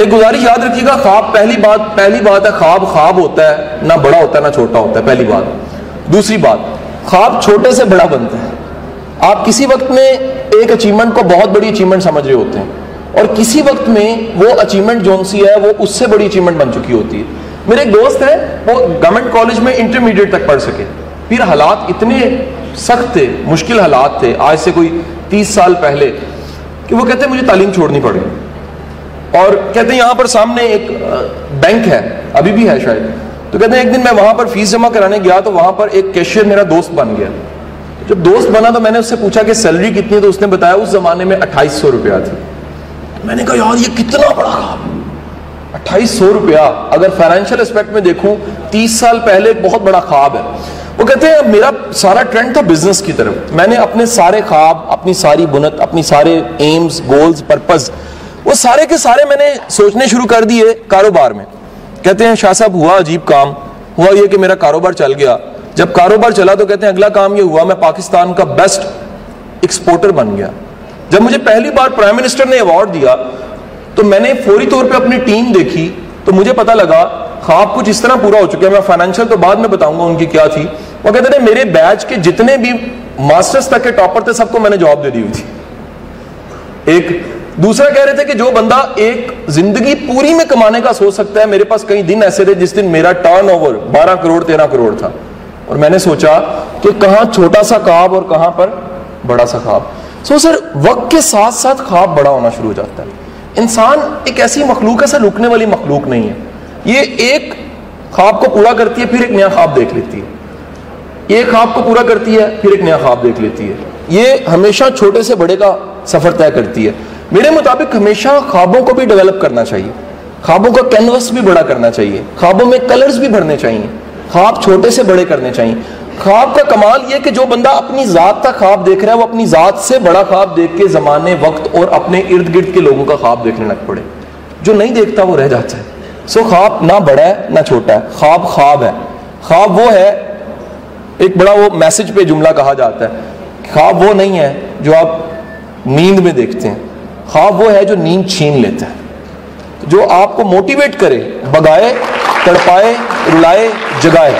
ایک گزارش یاد رکھیے گا، خواب پہلی بات ہے، خواب خواب ہوتا ہے، نہ بڑا ہوتا ہے نہ چھوٹا ہوتا ہے، پہلی بات۔ دوسری بات، خواب چھوٹے سے بڑا بنتا ہے۔ آپ کسی وقت میں ایک اچیومنٹ کو بہت بڑی اچیومنٹ سمجھ رہے ہوتے ہیں، اور کسی وقت میں وہ اچیومنٹ جون سی ہے وہ اس سے بڑی اچیومنٹ بن چکی ہوتی ہے۔ میرے ایک دوست ہے، وہ گورنمنٹ کالج میں انٹرمیڈیٹ تک پڑھ سکے، پھر حالات اتنے سخت تھے، مشکل حالات تھے آج سے کوئی 30 سال پہلے، کہ وہ کہتے ہیں مجھے تعلیم چھوڑنی پڑی، اور کہتے ہیں یہاں پر سامنے ایک بینک ہے، ابھی بھی ہے شاید، تو کہتے ہیں ایک دن میں وہاں پر فیس جمع کرانے گیا تو وہاں پر ایک کیشیئر میرا دوست بن گیا۔ جب دوست بنا تو میں نے اس سے پوچھا کہ سیلری کتنی ہے، تو اس نے بتایا اس زمانے میں 2800 روپیہ تھی۔ میں نے کہا یار یہ کتنا بڑا خواب، 2800 روپیہ اگر فائنینشیل اسپیکٹ میں دیکھوں 30 سال پہلے ایک بہت بڑا خواب ہے۔ وہ کہتے ہیں میرا سارا ٹرینڈ تھا بزنس کی طرف، میں نے اپنے سارے خواب، اپنی ساری بنت، اپنی سارے ایمز، گولز، پرپز، وہ سارے کے سارے میں نے سوچنے شروع کر دیے کاروبار میں۔ کہتے ہیں شاہ صاحب ہوا عجیب کام، ہوا یہ کہ میرا کاروبار چل گیا۔ جب کاروبار چلا تو کہتے ہیں اگلا کام یہ ہوا میں پاکستان کا بیسٹ ایکسپورٹر بن گیا۔ جب مجھے پہلی بار پرائم منسٹر نے ایوارڈ دیا تو میں نے فوری طور پہ اپنی ٹیم دیکھی تو مجھے پتا لگا خواب کچھ اس طرح پورا ہو چکا ہے۔ میں فائنینشیل تو بعد میں بتاؤں گا ان کی کیا تھی۔ وہ کہتے ہیں میرے بیچ کے جتنے بھی ماسٹرز تک کے ٹاپر تھے سب کو میں نے جاب دے دی ہوئی تھی۔ ایک دوسرا کہہ رہے تھے کہ جو بندہ ایک زندگی پوری میں کمانے کا سوچ سکتا ہے، میرے پاس کئی دن ایسے تھے جس دن میرا ٹرن اوور 12 کروڑ 13 کروڑ تھا، اور میں نے سوچا کہ کہاں چھوٹا سا خواب اور کہاں پر بڑا سا خواب۔ سر وقت کے ساتھ ساتھ خواب بڑا ہونا شروع ہو جاتا ہے۔ انسان ایک ایسی مخلوق ہے، ایسا رکنے والی مخلوق نہیں ہے۔ یہ ایک خواب کو پورا کرتی ہے پھر ایک نیا خواب دیکھ لیتی ہے، ایک خواب کو پورا کرتی ہے پھر ایک نیا خواب دیکھ لیتی ہے۔ یہ ہمیشہ چھوٹے سے بڑے کا سفر طے کرتی ہے۔ میرے مطابق ہمیشہ خوابوں کو بھی ڈیولپ کرنا چاہیے، خوابوں کا کینوس بھی بڑا کرنا چاہیے، خوابوں میں کلرز بھی بھرنے چاہیے، خواب چھوٹے سے بڑے کرنے چاہیے۔ خواب کا کمال یہ کہ جو بندہ اپنی ذات کا خواب دیکھ رہا ہے وہ اپنی ذات سے بڑا خواب دیکھ کے زمانے، وقت اور اپنے ارد گرد کے لوگوں کا خواب دیکھنے لگ پڑے۔ جو نہیں دیکھتا وہ رہ جاتا ہے۔ خواب نہ بڑا ہے نہ چھوٹا ہے، خواب خواب ہے۔ خواب وہ ہے، ایک بڑا وہ میسج پہ جملہ کہا جاتا ہے، خواب وہ نہیں ہے جو آپ نیند میں دیکھتے ہیں، خواب وہ ہے جو نیند چھین لیتا ہے، جو آپ کو موٹیویٹ کرے، بگائے، تڑپائے، رلائے، جگائے۔